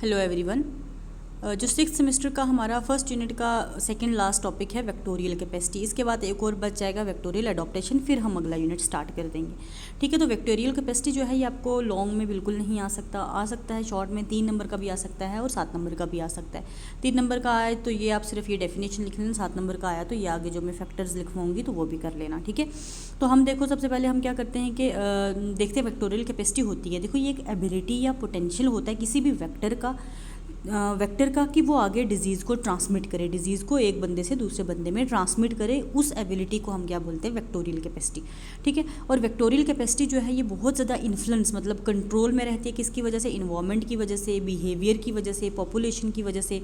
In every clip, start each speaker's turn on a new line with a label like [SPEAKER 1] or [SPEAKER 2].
[SPEAKER 1] Hello everyone. जो six semester का हमारा फर्स्ट यूनिट का सेकंड लास्ट टॉपिक है वेक्टोरियल कैपेसिटी। इसके बाद एक और बच जाएगा वेक्टोरियल एडॉप्टेशन, फिर हम अगला यूनिट स्टार्ट कर देंगे। ठीक है, तो वेक्टोरियल कैपेसिटी जो है ये आपको लॉन्ग में बिल्कुल नहीं आ सकता है शॉर्ट में 3 नंबर का भी आ सकता है और 7 नंबर का भी आ सकता है। 3 नंबर का आए तो ये आप सिर्फ ये डेफिनेशन लिख लेना, 7 नंबर का आया तो ये आगे जो मैं फैक्टर्स लिखवाऊंगी तो वो भी कर लेना। ठीक है, तो हम देखो सबसे पहले हम क्या करते हैं कि देखते हैं वेक्टोरियल कैपेसिटी होती है। देखो ये एक एबिलिटी या पोटेंशियल होता है किसी भी वेक्टर का कि वो आगे डिजीज़ को ट्रांसमिट करे, डिजीज़ को एक बंदे से दूसरे बंदे में ट्रांसमिट करे। उस एबिलिटी को हम क्या बोलते हैं, वेक्टोरियल कैपेसिटी। ठीक है, और वेक्टोरियल कैपेसिटी जो है ये बहुत ज़्यादा इन्फ्लुएंस मतलब कंट्रोल में रहती है किसकी वजह से, इन्वायरमेंट की वजह से, बिहेवियर की वजह से, पॉपुलेशन की वजह से,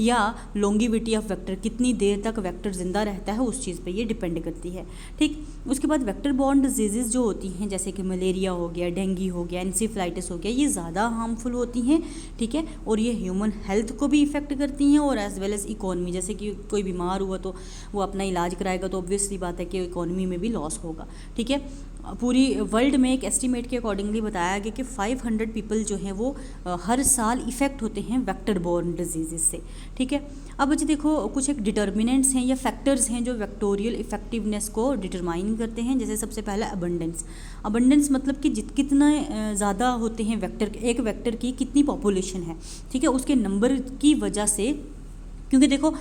[SPEAKER 1] या लॉन्गिविटी ऑफ वेक्टर, कितनी देर तक वेक्टर जिंदा रहता है उस चीज़ पर ये डिपेंड करती है। ठीक, उसके बाद वेक्टर बॉर्न डिजीज़ जो होती हैं जैसे कि मलेरिया हो गया, डेंगू हो गया, एनसीफ्लाइटिस हो गया, ये ज़्यादा हार्मफुल होती हैं। ठीक है, और ये ह्यूमन हेल्थ को भी इफेक्ट करती हैं और एज वेल एज इकोनॉमी। जैसे कि कोई बीमार हुआ तो वो अपना इलाज कराएगा तो ऑब्वियसली बात है कि इकोनॉमी में भी लॉस होगा। ठीक है, पूरी वर्ल्ड में एक एस्टीमेट के अकॉर्डिंगली बताया गया कि 500 पीपल जो हैं वो हर साल इफ़ेक्ट होते हैं वेक्टर बॉर्न डिजीज़ से। ठीक है, अब जी देखो कुछ एक डिटर्मिनेंट्स हैं या फैक्टर्स हैं जो वेक्टोरियल इफेक्टिवनेस को डिटरमाइन करते हैं। जैसे सबसे पहला अबंडेंस मतलब कि कितना ज़्यादा होते हैं वेक्टर, एक वेक्टर की कितनी पॉपुलेशन है। ठीक है, उसके नंबर की वजह से, क्योंकि देखो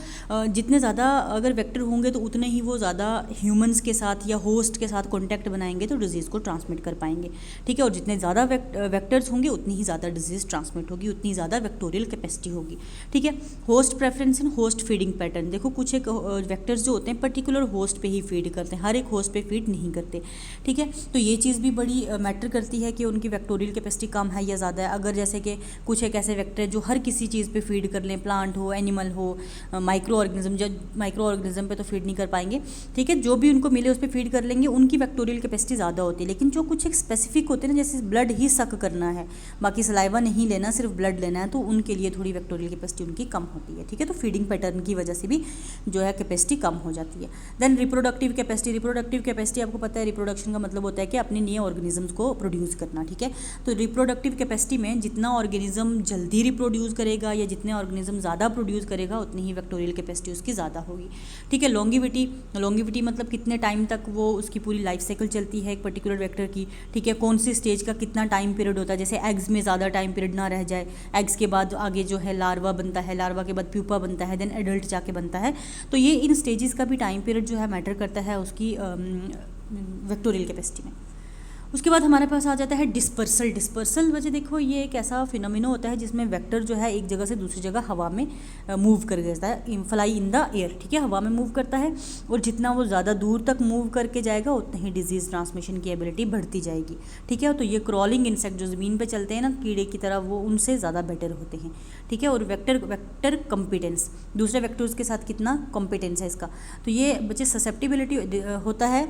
[SPEAKER 1] जितने ज़्यादा अगर वेक्टर होंगे तो उतने ही वो ज़्यादा ह्यूमंस के साथ या होस्ट के साथ कांटेक्ट बनाएंगे तो डिजीज़ को ट्रांसमिट कर पाएंगे। ठीक है, और जितने ज़्यादा वेक्टर्स होंगे उतनी ही ज़्यादा डिजीज़ ट्रांसमिट होगी, उतनी ज़्यादा वेक्टोरियल कैपेसिटी होगी। ठीक है, host preference and host feeding pattern. देखो कुछ एक वेक्टर्स जो होते हैं पर्टिकुलर होस्ट पे ही फीड करते हैं, हर एक होस्ट पे फीड नहीं करते। ठीक है, तो ये चीज़ भी बड़ी मैटर करती है कि उनकी वेक्टोरियल कैपेसिटी कम है या ज़्यादा है। अगर जैसे कि कुछ एक ऐसे वेक्टर है जो हर किसी चीज़ पे फीड कर लें, प्लांट हो, एनिमल हो, माइक्रो ऑर्गेनिज्म पे तो फीड नहीं कर पाएंगे। ठीक है, जो भी उनको मिले उस पर फीड कर लेंगे, उनकी वेक्टोरियल कैपेसिटी ज़्यादा होती है। लेकिन जो कुछ एक स्पेसिफिक होते हैं ना, जैसे ब्लड ही सक करना है, बाकी सलाइवा नहीं लेना, सिर्फ ब्लड लेना है, तो उनके लिए थोड़ी वेक्टोरियल कैपेसिटी उनकी कम होती है। ठीक है, तो फीडिंग पैटर्न की वजह से भी जो है कैपेसिटी कम हो जाती है। देन रिप्रोडक्टिव कैपेसिटी आपको पता है, रिप्रोडक्शन का मतलब होता है कि अपने नए ऑर्गेनिजम्स को प्रोड्यूस करना। ठीक है, तो रिप्रोडक्टिव कैपेसिटी में जितना ऑर्गेनिज्म जल्दी रिप्रोड्यूस करेगा या जितने ऑर्गेनिज्म ज़्यादा प्रोड्यूस करेगा उतनी ही वेक्टोरियल कैपेसिटी उसकी ज़्यादा होगी। ठीक है, लॉन्गिविटी मतलब कितने टाइम तक वो उसकी पूरी लाइफ साइकिल चलती है एक पर्टिकुलर वेक्टर की। ठीक है, कौन सी स्टेज का कितना टाइम पीरियड होता है, जैसे एग्स में ज़्यादा टाइम पीरियड ना रह जाए, एग्स के बाद आगे जो है लार्वा बनता है, लार्वा के बाद प्यूपा बनता है, देन एडल्ट जाके बनता है। तो ये इन स्टेजेस का भी टाइम पीरियड जो है मैटर करता है उसकी वेक्टोरियल कैपेसिटी में। उसके बाद हमारे पास आ जाता है डिस्पर्सल वजह। देखो ये एक ऐसा फिनोमिना होता है जिसमें वेक्टर जो है एक जगह से दूसरी जगह हवा में मूव कर जाता है, फ्लाई इन द एयर। ठीक है, हवा में मूव करता है और जितना वो ज़्यादा दूर तक मूव करके जाएगा उतनी ही डिजीज़ ट्रांसमिशन की एबिलिटी बढ़ती जाएगी। ठीक है, तो ये क्रॉलिंग इंसेक्ट जो ज़मीन पर चलते हैं ना कीड़े की तरह, वो उनसे ज़्यादा बेटर होते हैं। ठीक है, और वेक्टर कॉम्पिटेंस, दूसरे वेक्टर्स के साथ कितना कॉम्पिटेंस है इसका, तो ये बच्चे ससेप्टिबिलिटी होता है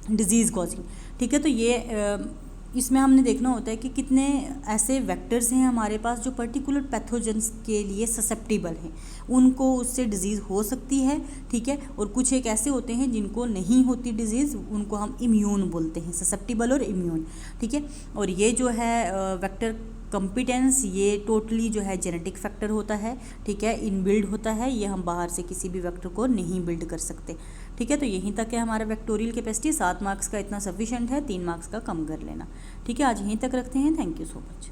[SPEAKER 1] डिजीज़ कॉजिंग। ठीक है, तो ये इसमें हमने देखना होता है कि कितने ऐसे वेक्टर्स हैं हमारे पास जो पर्टिकुलर पैथोजेंस के लिए ससेप्टिबल हैं, उनको उससे डिजीज़ हो सकती है। ठीक है, और कुछ एक ऐसे होते हैं जिनको नहीं होती डिजीज़, उनको हम इम्यून बोलते हैं, ससेप्टिबल और इम्यून। ठीक है, और ये जो है वेक्टर कॉम्पिटेंस ये टोटली जो है जेनेटिक फैक्टर होता है। ठीक है, इनबिल्ड होता है, ये हम बाहर से किसी भी वेक्टर को नहीं बिल्ड कर सकते। ठीक है, तो यहीं तक है हमारा वेक्टोरियल कैपेसिटी। 7 मार्क्स का इतना सफिशिएंट है, 3 मार्क्स का कम कर लेना। ठीक है, आज यहीं तक रखते हैं। Thank you so much.